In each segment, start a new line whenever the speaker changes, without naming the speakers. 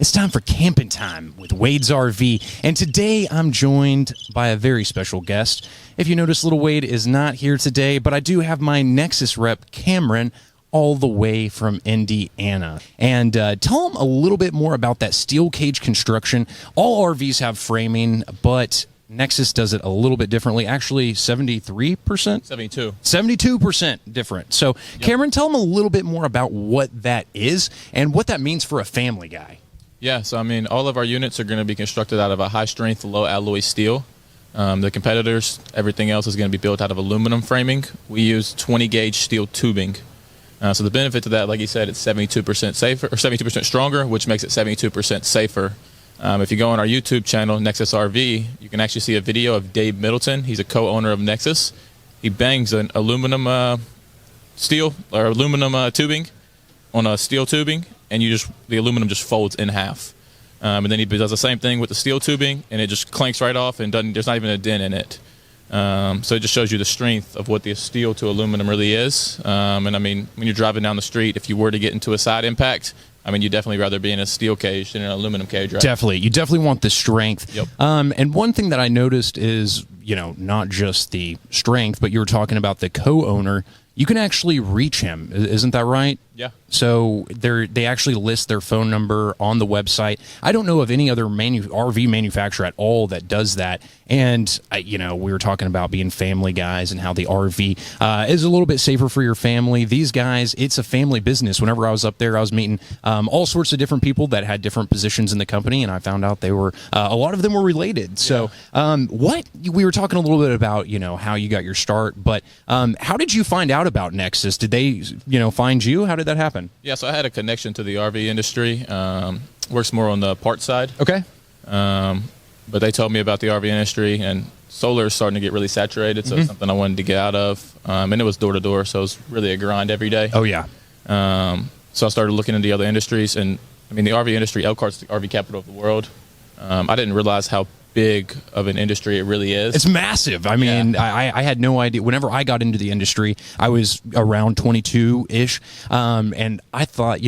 It's time for camping time with Wade's RV, and today I'm joined by a very special guest. If you notice, little Wade is not here today, but I do have my Nexus rep, Cameron, all the way from Indiana. And tell him a little bit more about that steel cage construction. All RVs have framing, but Nexus does it a little bit differently. Actually, 73%?
72.
72% different. So, yep. Cameron, tell him a little bit more about what that is and what that means for a family guy.
Yeah, so I mean, all of our units are going to be constructed out of a high-strength, low-alloy steel. The competitors, everything else is going to be built out of aluminum framing. We use 20-gauge steel tubing. So the benefit to that, like you said, it's 72% safer, or 72% stronger, which makes it 72% safer. If you go on our YouTube channel, Nexus RV, you can actually see a video of Dave Middleton. He's a co-owner of Nexus. He bangs an aluminum steel or aluminum tubing on a steel tubing, and the aluminum just folds in half. And then he does the same thing with the steel tubing, and it just clanks right off, and there's not even a dent in it. So it just shows you the strength of what the steel to aluminum really is. And I mean, when you're driving down the street, if you were to get into a side impact, I mean, you'd definitely rather be in a steel cage than an aluminum cage, right?
Definitely. You definitely want the strength.
Yep.
And one thing that I noticed is, not just the strength, but you were talking about the co-owner. You can actually reach him. Isn't that right?
Yeah.
So they actually list their phone number on the website. I don't know of any other RV manufacturer at all that does that. And, we were talking about being family guys and how the RV is a little bit safer for your family. These guys, it's a family business. Whenever I was up there, I was meeting all sorts of different people that had different positions in the company, and I found out they were, a lot of them were related. So we were talking a little bit about, how you got your start, but how did you find out about Nexus? Did they, find you? How did that happen?
Yeah, so I had a connection to the RV industry. Works more on the parts side.
Okay.
But they told me about the RV industry, and solar is starting to get really saturated, so it's something I wanted to get out of. And it was door to door, so it was really a grind every day.
Oh, yeah.
So I started looking into the other industries, and I mean, the RV industry, Elkhart's the RV capital of the world. I didn't realize how big of an industry it really is.
It's massive. I mean, yeah. I had no idea. Whenever I got into the industry, I was around 22-ish, and I thought,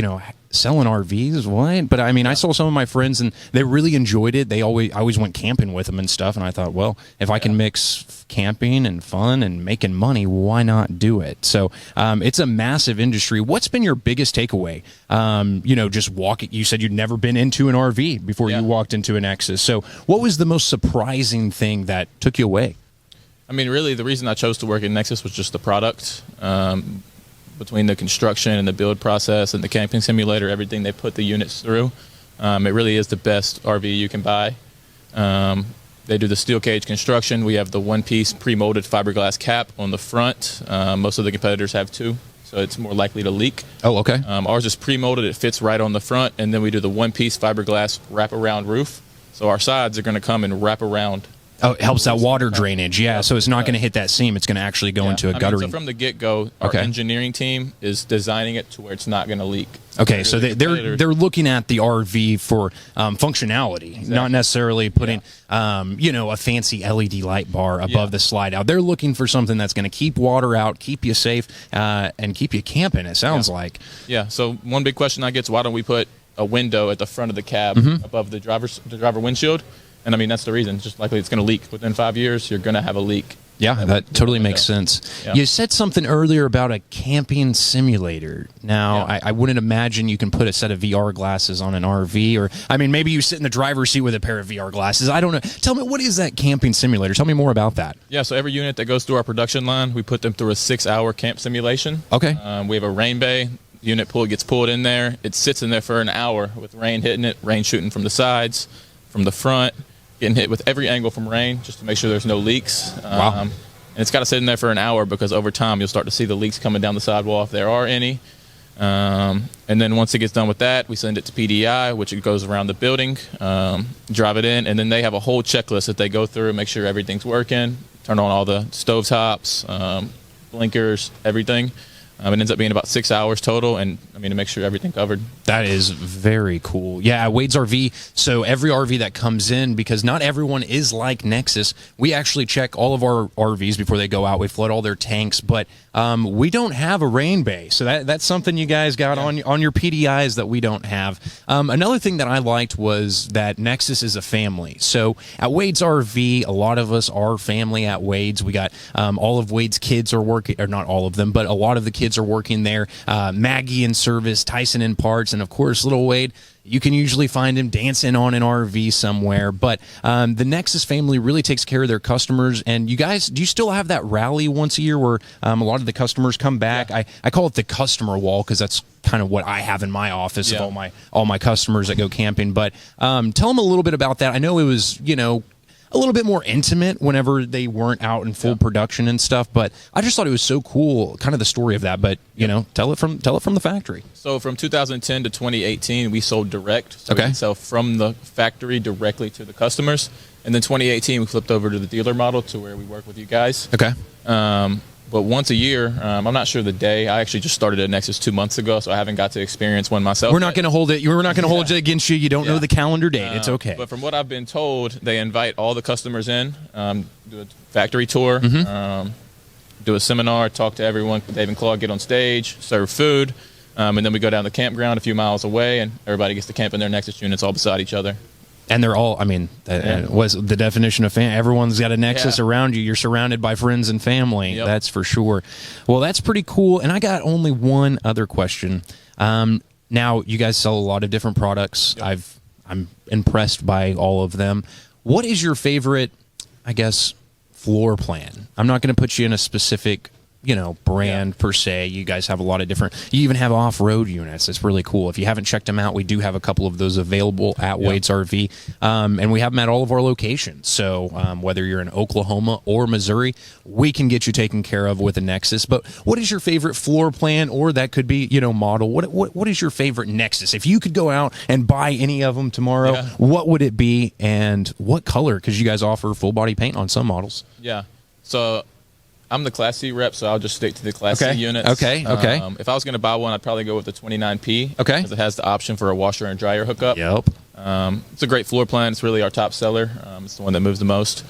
selling RVs, what? But I mean, I saw some of my friends, and they really enjoyed it. I always went camping with them and stuff, and I thought, well, if I can mix camping and fun and making money, why not do it? So it's a massive industry. What's been your biggest takeaway? Just walking. You said you'd never been into an RV before you walked into a Nexus. So what was the most surprising thing that took you away?
I mean, really, the reason I chose to work at Nexus was just the product. Between the construction and the build process and the camping simulator, everything they put the units through, it really is the best RV you can buy. They do the steel cage construction. We have the one-piece pre-molded fiberglass cap on the front. Most of the competitors have two, so it's more likely to leak.
Oh, okay.
Ours is pre-molded. It fits right on the front, and then we do the one-piece fiberglass wrap-around roof. So our sides are going to come and wrap around.
Oh, it helps that water drainage, yeah. So it's not going to hit that seam. It's going to actually go into a guttering.
So from the get-go, our engineering team is designing it to where it's not going to leak.
Okay, so they're looking at the RV for functionality, not necessarily putting a fancy LED light bar above the slide out. They're looking for something that's going to keep water out, keep you safe, and keep you camping. It sounds like. Yeah.
So one big question I get is, why don't we put a window at the front of the cab above the driver windshield? And I mean, that's the reason. It's just likely it's going to leak. Within 5 years, you're going to have a leak.
Yeah, that totally makes sense. Yeah. You said something earlier about a camping simulator. Now, I wouldn't imagine you can put a set of VR glasses on an RV, or, I mean, maybe you sit in the driver's seat with a pair of VR glasses. I don't know. Tell me, what is that camping simulator? Tell me more about that.
Yeah, so every unit that goes through our production line, we put them through a 6-hour camp simulation.
Okay.
We have a rain bay. The unit gets pulled in there. It sits in there for an hour with rain hitting it, rain shooting from the sides, from the front, getting hit with every angle from rain just to make sure there's no leaks.
Wow.
And it's got to sit in there for an hour because over time you'll start to see the leaks coming down the sidewall if there are any. And then once it gets done with that, we send it to PDI, which it goes around the building, drive it in, and then they have a whole checklist that they go through, make sure everything's working, turn on all the stovetops, blinkers, everything. It ends up being about 6 hours total, and I mean, to make sure everything covered.
That is very cool. Yeah, Wade's RV. So every RV that comes in, because not everyone is like Nexus, we actually check all of our RVs before they go out. We flood all their tanks, but We don't have a rain bay, so that's something you guys got on your PDIs that we don't have. Another thing that I liked was that Nexus is a family. So at Wade's RV, a lot of us are family at Wade's. We got all of Wade's kids are working, or not all of them, but a lot of the kids are working there. Maggie in service, Tyson in parts, and of course, little Wade. You can usually find him dancing on an RV somewhere. But the Nexus family really takes care of their customers. And you guys, do you still have that rally once a year where a lot of the customers come back? Yeah. I call it the customer wall because that's kind of what I have in my office of all my customers that go camping. But tell them a little bit about that. I know it was, a little bit more intimate whenever they weren't out in full production and stuff, but I just thought it was so cool, kind of the story of that. But tell it from the factory.
So from 2010 to 2018, we sold direct. So we sell from the factory directly to the customers. And then 2018, we flipped over to the dealer model to where we work with you guys.
Okay.
But once a year, I'm not sure the day. I actually just started at Nexus 2 months ago, so I haven't got to experience one myself.
We're not going to hold it. We're not going to hold it against you. You don't know the calendar date. It's okay.
But from what I've been told, they invite all the customers in, do a factory tour, do a seminar, talk to everyone. Dave and Claude get on stage, serve food, and then we go down the campground a few miles away, and everybody gets to camp in their Nexus units all beside each other.
And they're all, was the definition of family. Everyone's got a Nexus around you. You're surrounded by friends and family. Yep. That's for sure. Well, that's pretty cool. And I got only one other question. Now, you guys sell a lot of different products. Yep. I'm impressed by all of them. What is your favorite, floor plan? I'm not going to put you in a specific brand per se. You guys have a lot of different, you even have off-road units. It's really cool. If you haven't checked them out, we do have a couple of those available at Wade's RV. And we have them at all of our locations. So whether you're in Oklahoma or Missouri, we can get you taken care of with a Nexus. But what is your favorite floor plan, or that could be, model? What is your favorite Nexus? If you could go out and buy any of them tomorrow, what would it be, and what color? Because you guys offer full body paint on some models.
Yeah. So I'm the Class C rep, so I'll just stick to the Class C units.
Okay.
If I was going to buy one, I'd probably go with the 29P.
Okay.
Because it has the option for a washer and dryer hookup.
Yep.
It's a great floor plan. It's really our top seller. It's the one that moves the most.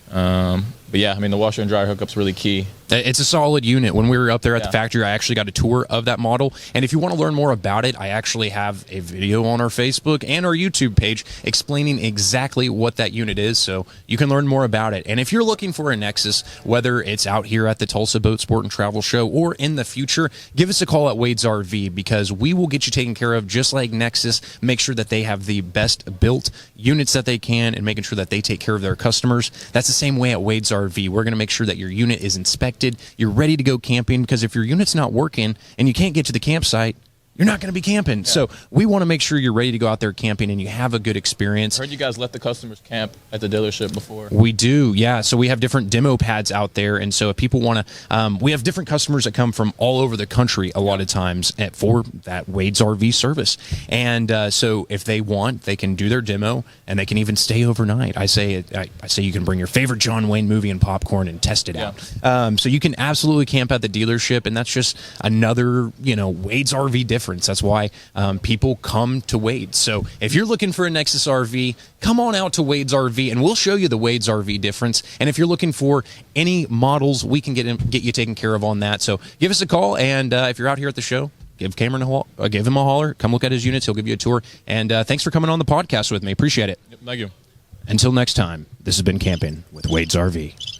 But yeah, the washer and dryer hookup's really key.
It's a solid unit. When we were up there at the factory, I actually got a tour of that model. And if you want to learn more about it, I actually have a video on our Facebook and our YouTube page explaining exactly what that unit is, so you can learn more about it. And if you're looking for a Nexus, whether it's out here at the Tulsa Boat Sport and Travel Show or in the future, give us a call at Wade's RV, because we will get you taken care of just like Nexus. Make sure that they have the best built units that they can, and making sure that they take care of their customers. That's the same way at Wade's RV. We're going to make sure that your unit is inspected, you're ready to go camping, because if your unit's not working and you can't get to the campsite, you're not going to be camping. Yeah. So we want to make sure you're ready to go out there camping and you have a good experience.
I heard you guys let the customers camp at the dealership before.
We do, yeah. So we have different demo pads out there. And so if people want to, we have different customers that come from all over the country a lot of times for that Wade's RV service. And so if they want, they can do their demo, and they can even stay overnight. I say you can bring your favorite John Wayne movie and popcorn and test it out. So you can absolutely camp at the dealership, and that's just another, Wade's RV difference. That's why people come to Wade's. So if you're looking for a Nexus RV, come on out to Wade's RV, and we'll show you the Wade's RV difference. And if you're looking for any models, we can get you taken care of on that. So give us a call, and if you're out here at the show, give Cameron give him a holler. Come look at his units. He'll give you a tour. And thanks for coming on the podcast with me. Appreciate it.
Thank you.
Until next time, this has been Camping with Wade's RV.